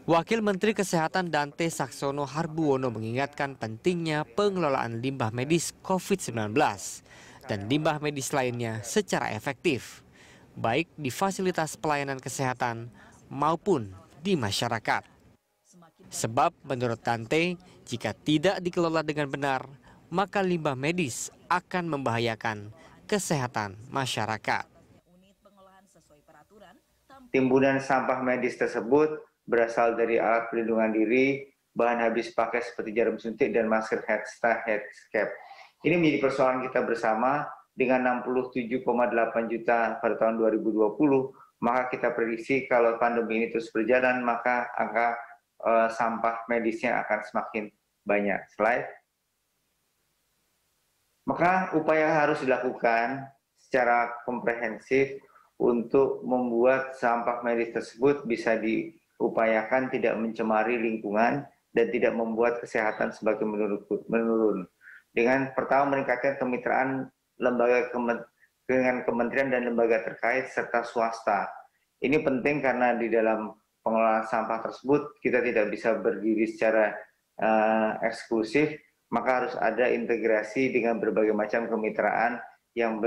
Wakil Menteri Kesehatan Dante Saxono Harbuwono mengingatkan pentingnya pengelolaan limbah medis COVID-19 dan limbah medis lainnya secara efektif, baik di fasilitas pelayanan kesehatan maupun di masyarakat. Sebab menurut Dante, jika tidak dikelola dengan benar, maka limbah medis akan membahayakan kesehatan masyarakat. Timbunan sampah medis tersebut berasal dari alat pelindungan diri, bahan habis pakai seperti jarum suntik dan masker headcap. Ini menjadi persoalan kita bersama dengan 67,8 juta pada tahun 2020, maka kita prediksi kalau pandemi ini terus berjalan, maka angka sampah medisnya akan semakin banyak. Slide. Maka upaya harus dilakukan secara komprehensif untuk membuat sampah medis tersebut bisa diupayakan tidak mencemari lingkungan dan tidak membuat kesehatan semakin menurun. Dengan pertama meningkatkan kemitraan lembaga dengan kementerian dan lembaga terkait serta swasta. Ini penting karena di dalam pengelolaan sampah tersebut kita tidak bisa berdiri secara eksklusif, maka harus ada integrasi dengan berbagai macam kemitraan yang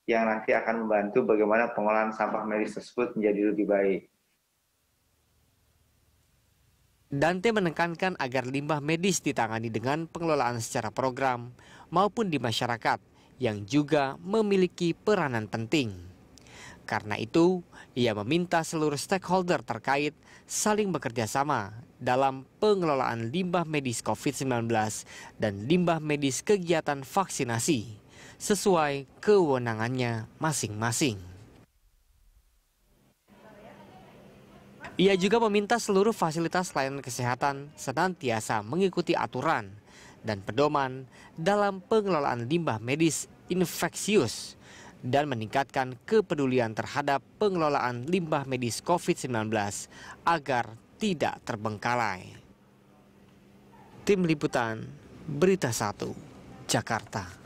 nanti akan membantu bagaimana pengolahan sampah medis tersebut menjadi lebih baik. Dante menekankan agar limbah medis ditangani dengan pengelolaan secara program maupun di masyarakat yang juga memiliki peranan penting. Karena itu, ia meminta seluruh stakeholder terkait saling bekerja sama dalam pengelolaan limbah medis COVID-19 dan limbah medis kegiatan vaksinasi sesuai kewenangannya masing-masing. Ia juga meminta seluruh fasilitas layanan kesehatan senantiasa mengikuti aturan dan pedoman dalam pengelolaan limbah medis infeksius dan meningkatkan kepedulian terhadap pengelolaan limbah medis COVID-19 agar tidak terbengkalai. Tim Liputan Berita 1, Jakarta.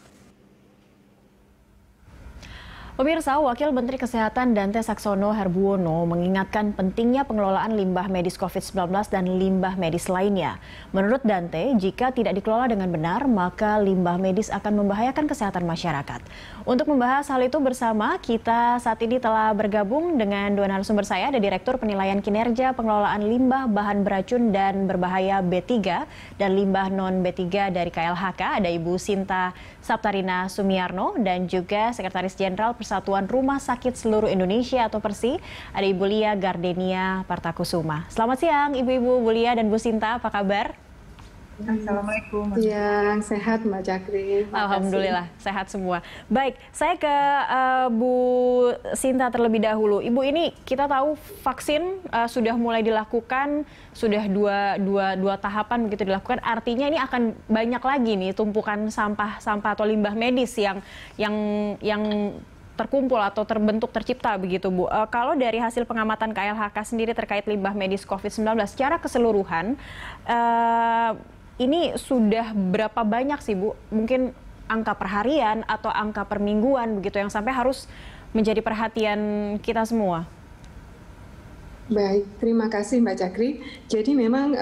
Pemirsa, Wakil Menteri Kesehatan Dante Saxono Harbuwono mengingatkan pentingnya pengelolaan limbah medis COVID-19 dan limbah medis lainnya. Menurut Dante, jika tidak dikelola dengan benar, maka limbah medis akan membahayakan kesehatan masyarakat. Untuk membahas hal itu bersama, kita saat ini telah bergabung dengan dua narasumber saya, ada Direktur Penilaian Kinerja Pengelolaan Limbah Bahan Beracun dan Berbahaya B3 dan Limbah Non-B3 dari KLHK, ada Ibu Sinta Saptarina Sumiarno, dan juga Sekretaris Jenderal Persatuan Rumah Sakit Seluruh Indonesia atau PERSI, ada Ibu Lia Gardenia Partakusuma. Selamat siang Ibu-Ibu, Bu Lia dan Bu Sinta, apa kabar? Assalamualaikum. Ya, sehat Mbak Cakri. Alhamdulillah, sehat semua. Baik, saya ke Bu Sinta terlebih dahulu. Ibu, ini kita tahu vaksin sudah mulai dilakukan, sudah dua tahapan begitu dilakukan. Artinya ini akan banyak lagi nih tumpukan sampah atau limbah medis yang terkumpul atau terbentuk tercipta begitu Bu. Kalau dari hasil pengamatan KLHK sendiri terkait limbah medis COVID-19 secara keseluruhan, ini sudah berapa banyak sih Bu? Mungkin angka per harian atau angka per mingguan begitu yang sampai harus menjadi perhatian kita semua? Baik, terima kasih Mbak Cakri. Jadi memang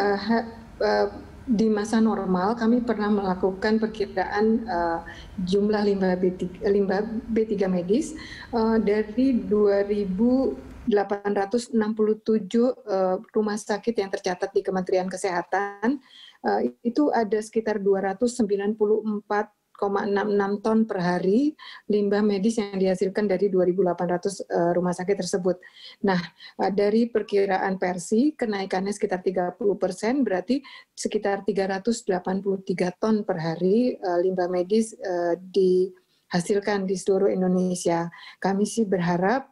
di masa normal kami pernah melakukan perkiraan jumlah limbah B3 medis dari 2.867 rumah sakit yang tercatat di Kementerian Kesehatan. Itu ada sekitar 294,66 ton per hari limbah medis yang dihasilkan dari 2.800 rumah sakit tersebut. Nah, dari perkiraan PERSI, kenaikannya sekitar 30%, berarti sekitar 383 ton per hari limbah medis dihasilkan di seluruh Indonesia. Kami sih berharap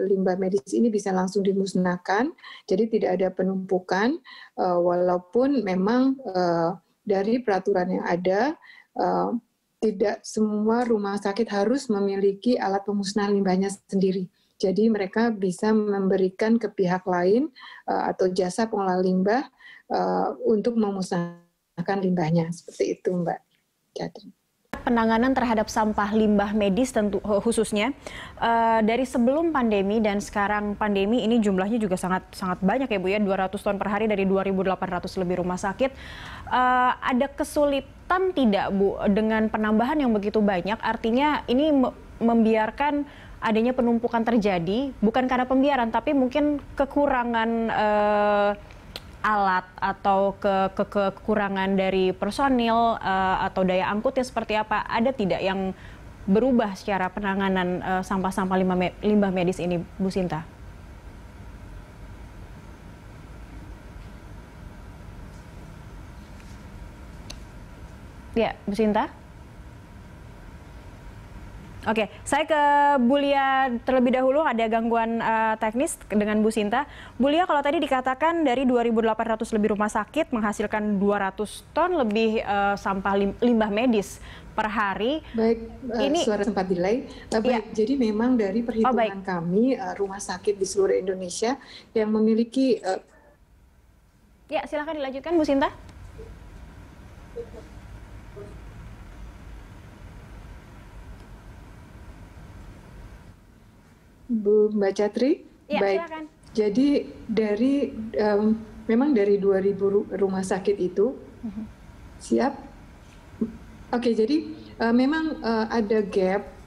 limbah medis ini bisa langsung dimusnahkan, jadi tidak ada penumpukan, walaupun memang dari peraturan yang ada, tidak semua rumah sakit harus memiliki alat pemusnahan limbahnya sendiri. Jadi mereka bisa memberikan ke pihak lain atau jasa pengelola limbah untuk memusnahkan limbahnya. Seperti itu Mbak Catherine. penanganan terhadap sampah limbah medis tentu khususnya dari sebelum pandemi dan sekarang pandemi ini jumlahnya juga sangat banyak ya Bu ya, 200 ton per hari dari 2.800 lebih rumah sakit. Ada kesulitan tidak Bu dengan penambahan yang begitu banyak? Artinya ini membiarkan adanya penumpukan terjadi bukan karena pembiaran tapi mungkin kekurangan alat atau kekurangan dari personil atau daya angkutnya seperti apa? Ada tidak yang berubah secara penanganan sampah-sampah limbah medis ini, Bu Sinta? Ya, Bu Sinta? Oke, saya ke Bu Lia terlebih dahulu, ada gangguan teknis dengan Bu Sinta. Bu Lia, kalau tadi dikatakan dari 2.800 lebih rumah sakit menghasilkan 200 ton lebih sampah limbah medis per hari. Baik, ini suara sempat delay. Baik, jadi memang dari perhitungan kami rumah sakit di seluruh Indonesia yang memiliki Ya, silakan dilanjutkan Bu Sinta. Bu Mbak Catri, ya, baik. Silakan. Jadi dari memang dari 2.000 rumah sakit itu siap. Oke, jadi memang ada gap.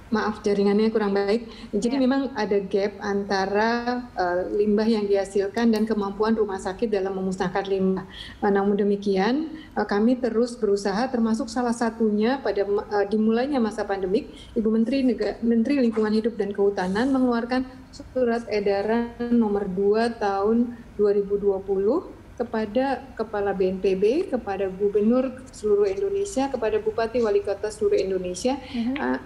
Maaf, jaringannya kurang baik. Jadi memang ada gap antara limbah yang dihasilkan dan kemampuan rumah sakit dalam memusnahkan limbah. Namun demikian, kami terus berusaha, termasuk salah satunya pada dimulainya masa pandemik, Ibu Menteri Lingkungan Hidup dan Kehutanan mengeluarkan surat edaran nomor 2 tahun 2020 kepada Kepala BNPB, kepada Gubernur seluruh Indonesia, kepada Bupati Wali Kota seluruh Indonesia.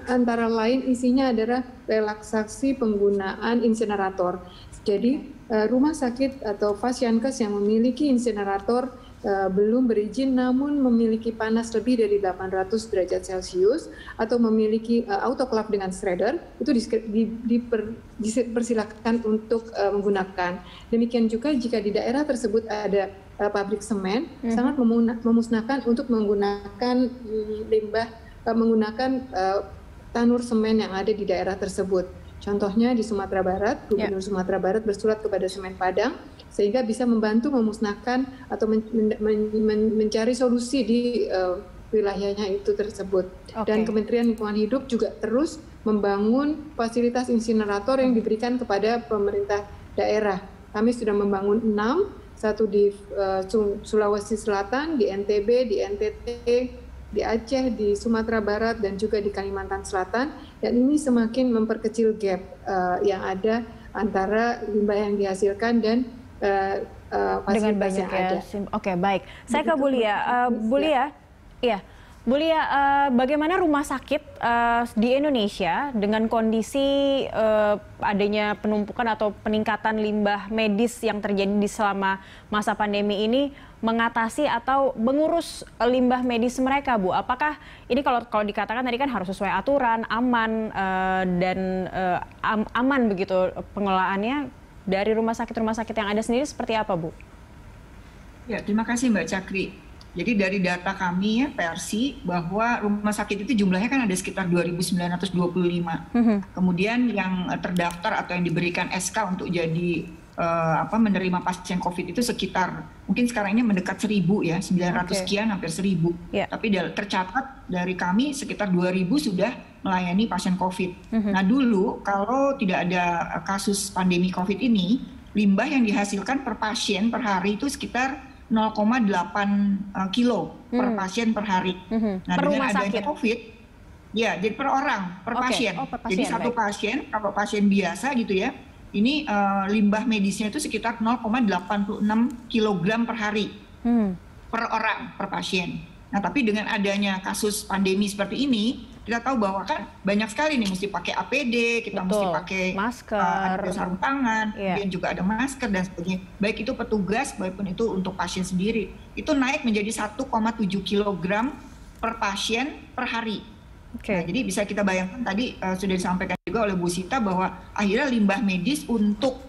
Antara lain isinya adalah relaksasi penggunaan insinerator. Jadi rumah sakit atau Fasyankes yang memiliki insinerator belum berizin namun memiliki panas lebih dari 800 derajat Celcius atau memiliki autoclave dengan shredder, itu dipersilakan untuk menggunakan. Demikian juga jika di daerah tersebut ada pabrik semen, sangat memusnahkan untuk menggunakan limbah, menggunakan tanur semen yang ada di daerah tersebut. Contohnya di Sumatera Barat, Gubernur Sumatera Barat bersurat kepada Semen Padang sehingga bisa membantu memusnahkan atau mencari solusi di wilayahnya itu tersebut. Dan Kementerian Lingkungan Hidup juga terus membangun fasilitas insinerator yang diberikan kepada pemerintah daerah. Kami sudah membangun 6, satu di Sulawesi Selatan, di NTB, di NTT, di Aceh, di Sumatera Barat, dan juga di Kalimantan Selatan. Dan ini semakin memperkecil gap yang ada antara limbah yang dihasilkan dan fasilitas yang ada. Oke, baik. Saya ke Bu Lia. Bu Lia, iya. Bu Lia, bagaimana rumah sakit di Indonesia dengan kondisi adanya penumpukan atau peningkatan limbah medis yang terjadi di selama masa pandemi ini mengatasi atau mengurus limbah medis mereka, Bu? Apakah ini kalau dikatakan tadi kan harus sesuai aturan, aman dan aman begitu pengelolaannya dari rumah sakit yang ada sendiri seperti apa, Bu? Ya, terima kasih Mbak Cakri. Jadi dari data kami ya Persi bahwa rumah sakit itu jumlahnya kan ada sekitar 2.925. Kemudian yang terdaftar atau yang diberikan SK untuk jadi menerima pasien COVID itu sekitar mungkin sekarang ini mendekat 1.000 ya, 900 sekian hampir 1.000. Tapi tercatat dari kami sekitar 2.000 sudah melayani pasien COVID. Nah dulu kalau tidak ada kasus pandemi COVID ini, limbah yang dihasilkan per pasien per hari itu sekitar 0,8 kilo per pasien per hari. Nah dengan adanya COVID, ya jadi per orang, per pasien. Jadi satu pasien, kalau pasien biasa gitu ya, ini limbah medisnya itu sekitar 0,86 kilogram per hari per orang, per pasien. Nah tapi dengan adanya kasus pandemi seperti ini, kita tahu bahwa kan banyak sekali nih mesti pakai APD, kita mesti pakai masker, ada sarung tangan, kemudian juga ada masker dan sebagainya. Baik itu petugas maupun itu untuk pasien sendiri. Itu naik menjadi 1,7 kilogram per pasien per hari. Nah, jadi bisa kita bayangkan tadi sudah disampaikan juga oleh Bu Sita bahwa akhirnya limbah medis untuk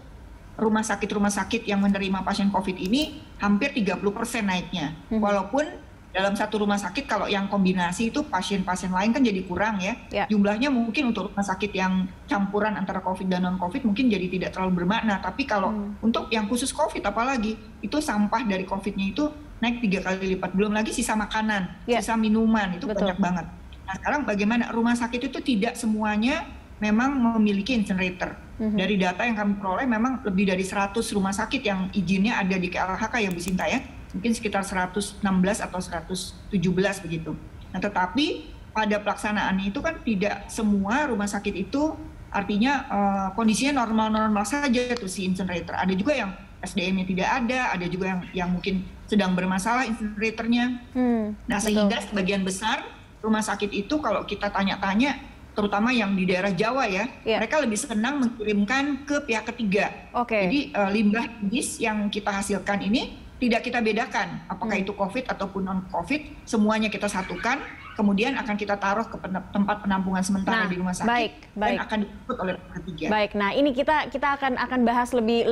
rumah sakit yang menerima pasien COVID ini hampir 30% naiknya. Walaupun dalam satu rumah sakit kalau yang kombinasi itu pasien-pasien lain kan jadi kurang ya. Jumlahnya mungkin untuk rumah sakit yang campuran antara COVID dan non-COVID mungkin jadi tidak terlalu bermakna. Tapi kalau untuk yang khusus COVID apalagi, itu sampah dari COVID-nya itu naik 3 kali lipat. Belum lagi sisa makanan, sisa minuman, itu banyak banget. Nah sekarang bagaimana? Rumah sakit itu tidak semuanya memang memiliki incinerator. Dari data yang kami peroleh memang lebih dari 100 rumah sakit yang izinnya ada di KLHK ya Bu Sinta ya. Mungkin sekitar 116 atau 117 begitu. Nah tetapi pada pelaksanaannya itu kan tidak semua rumah sakit itu artinya kondisinya normal-normal saja tuh si incinerator. Ada juga yang SDM-nya tidak ada juga yang mungkin sedang bermasalah incineratornya. Nah sehingga sebagian besar rumah sakit itu kalau kita tanya-tanya, terutama yang di daerah Jawa ya, mereka lebih senang mengirimkan ke pihak ketiga. Jadi limbah medis yang kita hasilkan ini tidak kita bedakan apakah itu COVID ataupun non-COVID, semuanya kita satukan, kemudian akan kita taruh ke tempat penampungan sementara di rumah sakit dan akan diikut oleh pihak ketiga. Baik, nah ini kita akan bahas lebih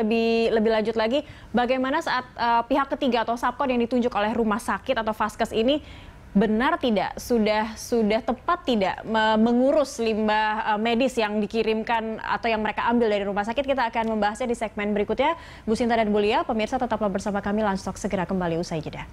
lanjut lagi bagaimana saat pihak ketiga atau Sapkon yang ditunjuk oleh rumah sakit atau Vaskes ini benar tidak, sudah tepat tidak mengurus limbah medis yang dikirimkan atau yang mereka ambil dari rumah sakit. Kita akan membahasnya di segmen berikutnya. Bu Sinta dan Bu Lia, pemirsa tetaplah bersama kami, Lunch Talk segera kembali usai jeda.